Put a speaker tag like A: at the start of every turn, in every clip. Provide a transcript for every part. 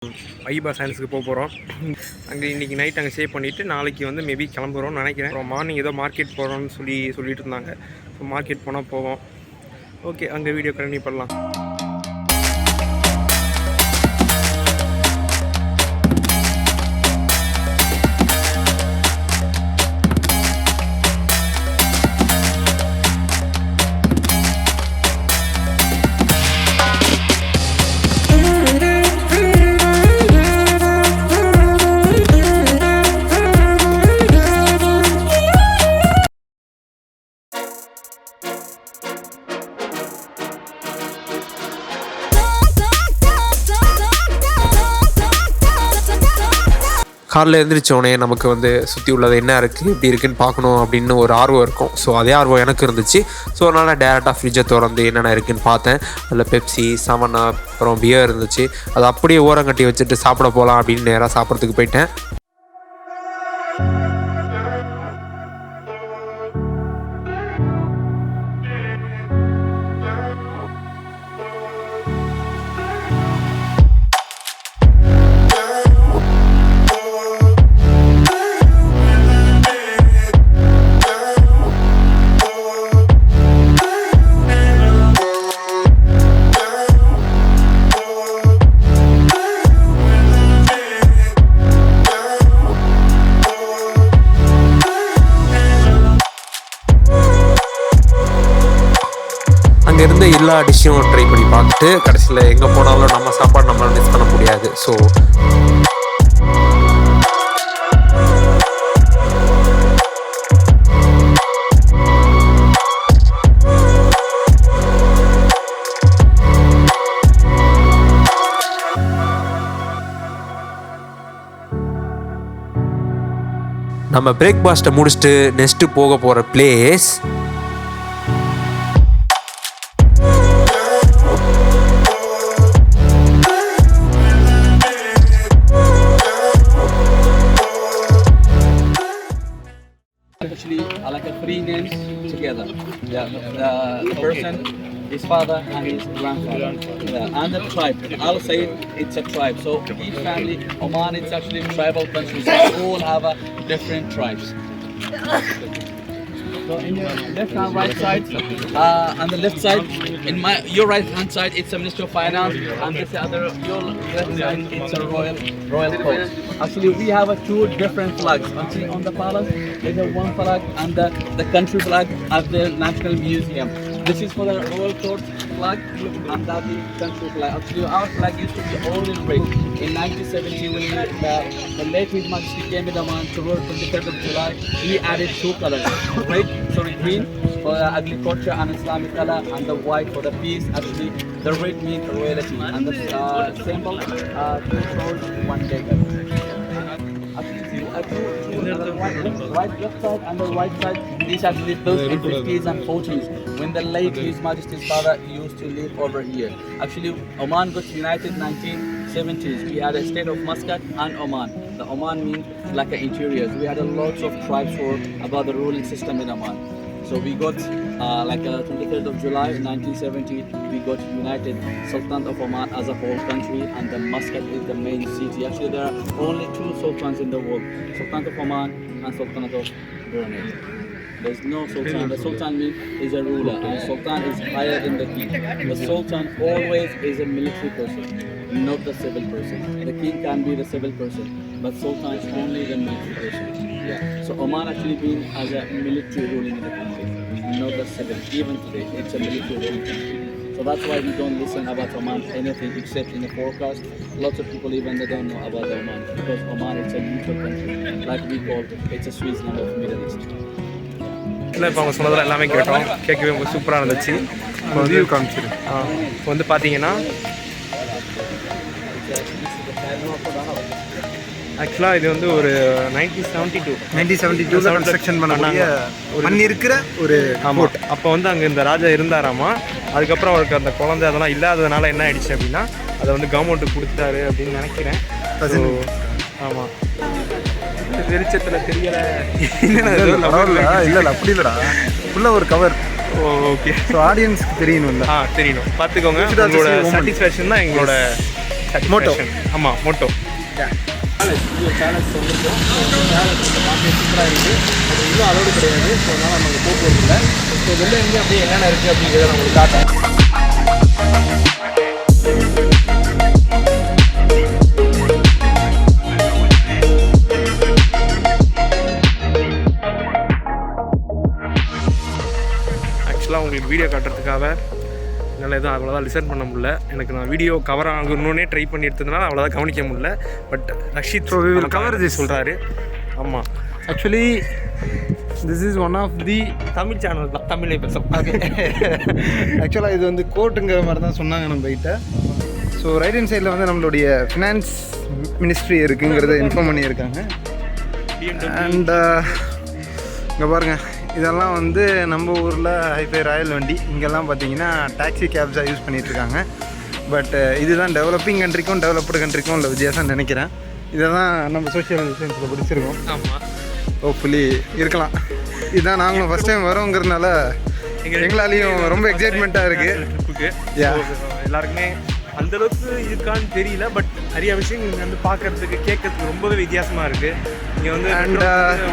A: ஐபா சயின்ஸுக்கு போகிறோம். அங்கே இன்றைக்கி நைட் அங்கே ஸ்டே பண்ணிவிட்டு நாளைக்கு வந்து மேபி கிளம்புறோம்னு நினைக்கிறேன். அப்புறம் மார்னிங் ஏதோ மார்க்கெட் போகிறோம்னு சொல்லிட்டு இருந்தாங்க. ஸோ மார்க்கெட் போனால் போவோம். ஓகே, அங்கே வீடியோ கண்டினியூ பண்ணலாம். காரில் எழுந்திரிச்சோடனே நமக்கு வந்து சுற்றி உள்ளது என்ன இருக்குது எப்படி இருக்குதுன்னு பார்க்கணும் அப்படின்னு ஒரு ஆர்வம் இருக்கும். ஸோ அதே ஆர்வம் எனக்கு இருந்துச்சு. ஸோ அதனால் டேரெக்டாக ஃப்ரிட்ஜை திறந்து என்னென்ன இருக்குதுன்னு பார்த்தேன். அதில் பெப்சி, 7up, அப்புறம் பியர் இருந்துச்சு. அதை அப்படியே ஓரங்கட்டி வச்சுட்டு சாப்பிட போகலாம் அப்படின்னு நேராக சாப்பிட்றதுக்கு போயிட்டேன். இருந்த எல்லா டிஷ்ஷும் ட்ரை பண்ணி பார்த்துட்டு கடைசியில் எங்கே போனாலும் நம்ம சாப்பாடு நம்மளால் மிஸ் பண்ண முடியாது. ஸோ நம்ம பிரேக்ஃபாஸ்ட்டை முடிச்சுட்டு நெக்ஸ்ட்டு போக போகிற place
B: actually like a three names together. Yeah, the person, his father and his grandfather. Yeah, and the tribe. Al Said, it's a tribe. So each family, Oman, it's actually tribal countries. They all have a different tribes. So in your left and right side, on the left side, your right hand side, it's a Ministry of Finance, and this other your left side, it's a royal court. Actually, we have two different flags. Actually, on the palace, there's one flag, and the country flag at the National Museum. This is for the royal court flag, and that the country flag. Actually, our flag used to be all in red. In 1970, when the late His Majesty came in Oman to rule 23rd of July, he added two colors: green for agriculture and Islamic color, and the white for the peace. Actually, the red means royalty, and the symbol controls one day. Right left side and the right side is actually built in 50s and 40s when the late His Majesty's father used to live over here. Actually, Oman got united 1970s. We had a state of Muscat and Oman. The Oman means like an interiors. We had a lots of tribes for about the ruling system in Oman. So we got 23rd of July 1970, we got united Sultanate of Oman as a whole country, and the Muscat is the main city. Actually, there are only two sultans in the world: Sultanate of Oman and Sultanate of Brunei. There's no sultan. The sultan is a ruler, and sultan is higher than the king. The sultan always is a military person, not the civil person. The king can be the civil person, but sultan is only the military person. Yeah. So Oman actually been as a military ruling in the country, not the civil. Even today, it's a military ruling country. So that's why we don't listen about Oman anything except in the forecast. Lots of people even they don't know about Oman, because Oman is a neutral country, like we call it's a Switzerland of Middle East.
A: இல்லை, இப்போ அவங்க சொன்னதில் எல்லாமே கேட்டோம். கேட்கவே ரொம்ப சூப்பராக இருந்துச்சு. இப்போ வந்து காமிச்சிரு. இப்போ வந்து பார்த்தீங்கன்னா ஆக்சுவலாக இது வந்து ஒரு 1972 கன்ஸ்ட்ரக்ஷன் பண்ணக்கூடிய மண் இருக்கிற ஒரு போட். அப்போ வந்து அங்கே இந்த ராஜா இருந்தாராமா. அதுக்கப்புறம் அவருக்கு அந்த குழந்தை அதெல்லாம் இல்லாததுனால என்ன ஆயிடுச்சு அப்படின்னா அதை வந்து கவர்மெண்ட்டுக்கு கொடுத்தாரு அப்படின்னு நினைக்கிறேன். ஆமாம், வெளிச்சத்தில் தெரியலை. இல்லை அப்படி இல்லைடா, ஃபுல்லாக ஒரு கவர். ஓகே, ஸோ ஆடியன்ஸ்க்கு தெரியணும்ல. தெரியணும், பார்த்துக்கோங்க. உங்களோட சாட்டிஸ்ஃபேக்ஷன் தான் எங்களோட மோட்டோ. ஆமாம், மோட்டோ.
B: பேலஸ் சொல்லியிருக்கோம். பேலஸ் பார்க்க சூப்பராக இருக்குது. அது இன்னும் அளவு கிடையாது. ஸோ அதனால் நம்ம அங்கே போகிறது இல்லை. ஸோ வெளில இருந்து அப்படியே என்னென்ன இருக்குது அப்படிங்கிறத நான் உங்களுக்கு காட்டுறேன்.
A: ஆக்சுவலாக உங்களுக்கு வீடியோ காட்டுறதுக்காக என்னால் எதுவும் அவ்வளோதான் லிசன் பண்ண முடியல. எனக்கு நான் வீடியோ கவர் ஆகணுன்னே ட்ரை பண்ணி எடுத்ததுனால அவ்வளோதான் கவனிக்க முடியல. பட் ரஷீத்
C: கவர்
A: சொல்கிறாரு. ஆமாம்,
C: actually this is one of the
A: Tamil channel தான், தமிழை பேசும்.
C: ஓகே. ஆக்சுவலாக இது வந்து கோர்ட்டுங்கிற மாதிரி தான் சொன்னாங்க நம்ம கிட்ட. ஸோ ரைட் ஹேண்ட் சைடில் வந்து நம்மளுடைய ஃபினான்ஸ் மினிஸ்ட்ரி இருக்குங்கிறத இன்ஃபார்ம் பண்ணியிருக்காங்க. அண்ட் இங்கே பாருங்கள், இதெல்லாம் வந்து நம்ம ஊரில் ஹைஃபை ராயல் வண்டி. இங்கெல்லாம் பார்த்தீங்கன்னா டாக்ஸி கேப்ஸாக யூஸ் பண்ணிகிட்ருக்காங்க. பட் இதுதான் டெவலப்பிங் கண்ட்ரிக்கும் டெவலப்டு கண்ட்ரிக்கும் உள்ள வித்தியாசம் நினைக்கிறேன். இதை தான் நம்ம சோஷியல் சயின்ஸில் படிச்சிருக்கோம்.
A: ஆமாம்,
C: ஹோப்ஃபுல்லி இருக்கலாம். இதுதான் நாங்களும் ஃபஸ்ட் டைம் வரோங்கிறதுனால எங்களாலேயும் ரொம்ப எக்ஸைட்மெண்ட்டாக இருக்குது
A: ட்ரிப்புக்கு. எல்லாருக்குமே அந்தளவுக்கு இருக்கான்னு தெரியல. பட் நிறைய விஷயம் இங்கே வந்து பார்க்குறதுக்கு கேட்கறதுக்கு ரொம்பவே வித்தியாசமாக இருக்குது. இங்கே வந்து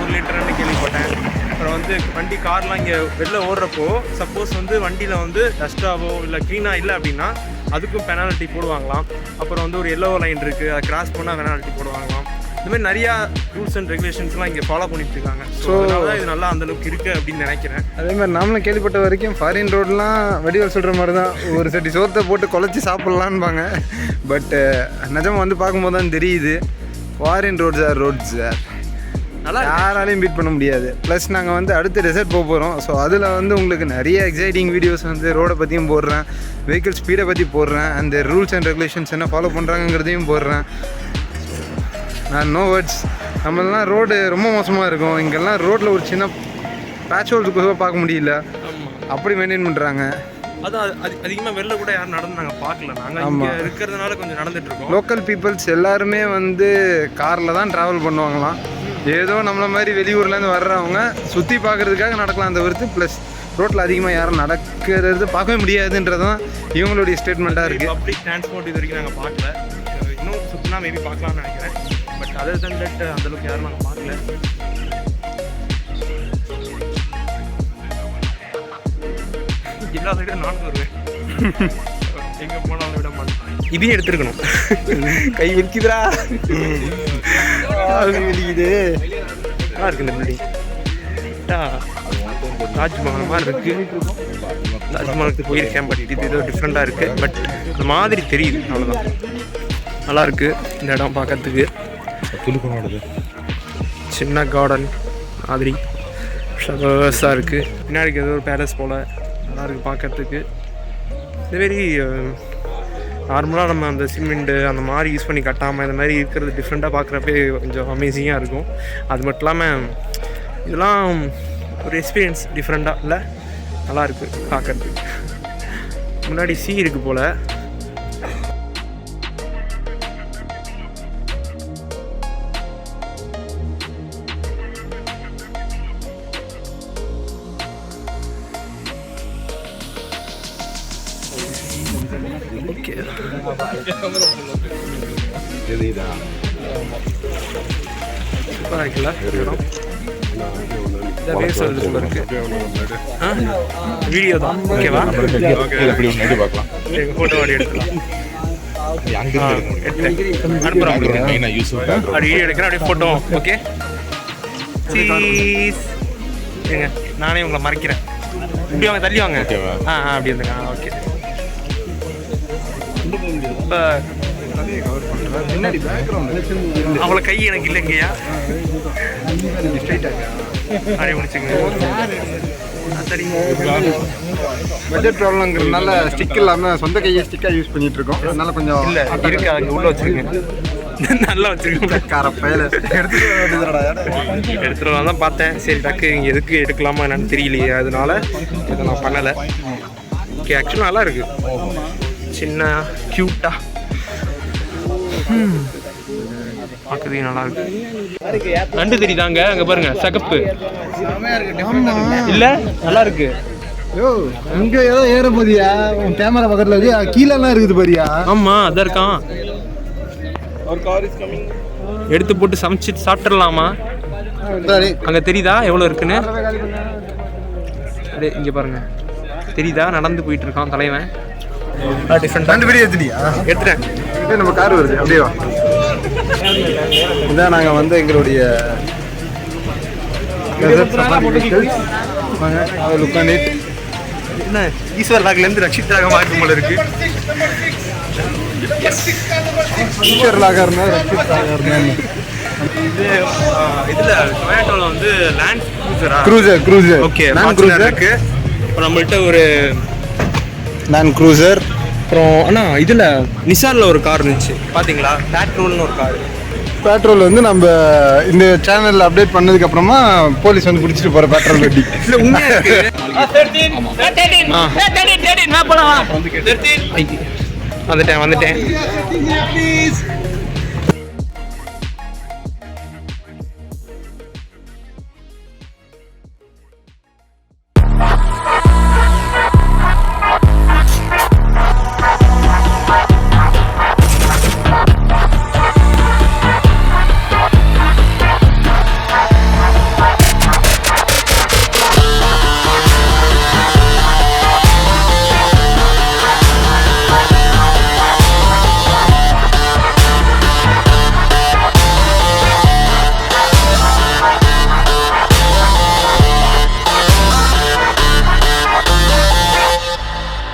A: 1 லிட்டர்னு கேள்விப்பட்டேன். அப்புறம் வந்து வண்டி கார்லாம் இங்கே வெளில ஓடுறப்போ சப்போஸ் வந்து வண்டியில் வந்து டஸ்ட்டாவோ இல்லை க்ளீனாக இல்லை அப்படின்னா அதுக்கும் பெனால்ட்டி போடுவாங்களாம். அப்புறம் வந்து ஒரு எல்லோ லைன் இருக்குது, அதை கிராஸ் பண்ணால் பெனால்ட்டி போடுவாங்களாம். இந்த மாதிரி நிறையா ரூல்ஸ் அண்ட் ரெகுலேஷன்ஸ்லாம் இங்கே ஃபாலோ பண்ணிட்டு இருக்காங்க. ஸோ அதனால தான் இது நல்லா அந்தளவுக்கு இருக்குது அப்படின்னு நினைக்கிறேன்.
C: அதே மாதிரி நாமளும் கேள்விப்பட்ட வரைக்கும் ஃபாரின் ரோடெலாம் வடிவல் சொல்கிற மாதிரி தான், ஒரு சட்டி சோத்தை போட்டு குழச்சி சாப்பிட்லான்பாங்க. பட் நிஜமாக வந்து பார்க்கும்போது தான் தெரியுது, ஃபாரின் ரோட்ஸ் நல்லா யாராலையும் பீட் பண்ண முடியாது. ப்ளஸ் நாங்கள் வந்து அடுத்து டெசர்ட் போக போகிறோம். ஸோ அதில் வந்து உங்களுக்கு நிறைய எக்ஸைட்டிங் வீடியோஸ் வந்து ரோடை பற்றியும் போடுறேன், வெஹிக்கிள் ஸ்பீடை பற்றி போடுறேன், அந்த ரூல்ஸ் அண்ட் ரெகுலேஷன்ஸ் என்ன ஃபாலோ பண்ணுறாங்கிறதையும் போடுறேன். நான் நோ வேர்ட்ஸ். நம்மளாம் ரோடு ரொம்ப மோசமாக இருக்கும். இங்கெல்லாம் ரோட்டில் ஒரு சின்ன பேட்ச் ஹோல்ஸ் கூட பார்க்க முடியல, அப்படி மெயின்டைன் பண்ணுறாங்க.
A: அதான் அதிகமாக வெளில கூட யாரும் நடந்து நாங்கள் பார்க்கல. நாங்கள் இங்கே இருக்கிறதுனால கொஞ்சம் நடந்துட்டு இருக்கோம்.
C: லோக்கல் பீப்புள்ஸ் எல்லாருமே வந்து காரில் தான் ட்ராவல் பண்ணுவாங்களாம். ஏதோ நம்மளை மாதிரி வெளியூர்லேருந்து வர்றவங்க சுற்றி பார்க்குறதுக்காக நடக்கலாம் தவிர்த்து ப்ளஸ் ரோட்டில் அதிகமாக யாரும் நடக்கிறது பார்க்கவே முடியாதுன்றது தான் இவங்களுடைய ஸ்டேட்மெண்ட்டாக இருக்குது.
A: பப்ளிக் டிரான்ஸ்போர்ட் இது வரைக்கும் நாங்கள் பார்க்கல. இன்னும் சுற்றினா மேபி பார்க்கலாம்னு நினைக்கிறேன். பட் அதர் தன் தட் அந்தளவுக்கு யாரும் நாங்கள் பார்க்கல. எல்லா சைடும் நானும் வருவேன், எங்கே போனாலும் விட மாட்டேன். இதையும் எடுத்துருக்கணும். கை விற்கிதுரா, வெளியுது. நல்லா இருக்கு இந்த பில்டிங். தாஜ்மஹால் மாதிரி இருக்குது. தாஜ்மஹாலுக்கு போயிருக்கேன், பட் இது ஏதோ டிஃப்ரெண்ட்டாக இருக்குது. பட் இந்த மாதிரி தெரியுது, அவ்வளோதான். நல்லாயிருக்கு இந்த இடம் பார்க்கறதுக்கு. சின்ன கார்டன் மாதிரி ஃப்ளவர்ஸாக இருக்குது. பின்னாடிக்கு ஏதோ ஒரு பேலஸ் போல் நல்லா இருக்குது பார்க்கறதுக்கு. இதேமாரி நார்மலாக நம்ம அந்த சிமெண்ட்டு அந்த மாதிரி யூஸ் பண்ணி கட்டாமல் இந்த மாதிரி இருக்கிறது டிஃப்ரெண்ட்டாக பார்க்குறப்பே கொஞ்சம் அமேசிங்காக இருக்கும். அது மட்டும் இல்லாமல் இதெல்லாம் ஒரு எக்ஸ்பீரியன்ஸ் டிஃப்ரெண்ட்டாக இல்லை, நல்லாயிருக்கு பார்க்குறதுக்கு. முன்னாடி சீ இருக்குது போல். ஓகே, சூப்பராக இருக்குல்ல இடம். இதே சொல்லுது போல இருக்கு. வீடியோ தான் ஓகேவா? ஃபோட்டோ வாடி எடுத்துக்கலாம். வீடியோ எடுக்கிறேன், அப்படியே ஃபோட்டோ. ஓகே, ஏங்க நானே உங்களை மறைக்கிறேன். இப்படி வாங்க, தள்ளி வாங்க. அப்படி இருந்துங்க. ஓகே, இப்போ அவ்வளோ கை எனக்கு இல்லைங்கய்யா. அப்படியே முடிச்சுங்க.
C: பட்ஜெட் ப்ராப்ளம்ங்கிறதுனால ஸ்டிக் இல்லாமல் சொந்த கையை ஸ்டிக்காக யூஸ் பண்ணிட்டு இருக்கோம். அதனால கொஞ்சம்
A: இல்லை இருக்கு, அங்கே உள்ள வச்சுருக்கேன். நல்லா வச்சுருக்கேன். எடுத்துகிட்டு தான் பார்த்தேன். சரி டக்கு இங்கே எதுக்கு எடுக்கலாமா என்னன்னு தெரியலையே, அதனால இதை நான் பண்ணலை. ஓகே, ஆக்சுவலாக நல்லா இருக்குது. சின்ன க்யூட்டாக பார்க்குறதுக்கு நல்லா இருக்கு. நண்டு தெரியுதாங்க அங்கே பாருங்க, சகப்பு இல்லை, நல்லா இருக்கு.
C: யோ இங்கே ஏதோ ஏற போதியா? உன் கேமரா பக்கத்தில் கீழெல்லாம் இருக்குது பாரியா?
A: ஆமாம், அதான் இருக்கான். எடுத்து போட்டு சமைச்சு சாப்பிட்றலாமா? அங்கே தெரியுதா எவ்வளோ இருக்குன்னு? அப்படியே இங்கே பாருங்க, தெரியுதா? நடந்து போயிட்டு இருக்கான் தலைவன்.
C: டிஃப்ரெண்ட் வீடியோ எடுத்துட்டேன். நம்ம கார் வருது அப்படியே வா. இதான் நாங்கள் வந்து எங்களுடைய
A: என்ன ஈஸ்வர் லாக்லேருந்து ரக்ஷித் ராக மாற்றம் போல இருக்கு.
C: ஈஸ்வர் லாகர்னா ரக்ஷித் ராகர்னா
A: இது இதில் டொயோட்டோவில் வந்து லேண்ட்
C: க்ரூசர்
A: ஓகே இருக்கு. இப்போ நம்மள்கிட்ட ஒரு
C: லேண்ட் க்ரூசர்.
A: அப்புறம் ஆனால் இதில் நிசானில் ஒரு கார் இருந்துச்சு பார்த்தீங்களா? பேட்ரோல்னு ஒரு கார்.
C: பெட்ரோல் வந்து நம்ம இந்த சேனலில் அப்டேட் பண்ணதுக்கு அப்புறமா போலீஸ் வந்து பிடிச்சிட்டு போகிற பெட்ரோல் வண்டி.
A: இல்லை உண்மையாக இருக்கு. வந்துட்டேன்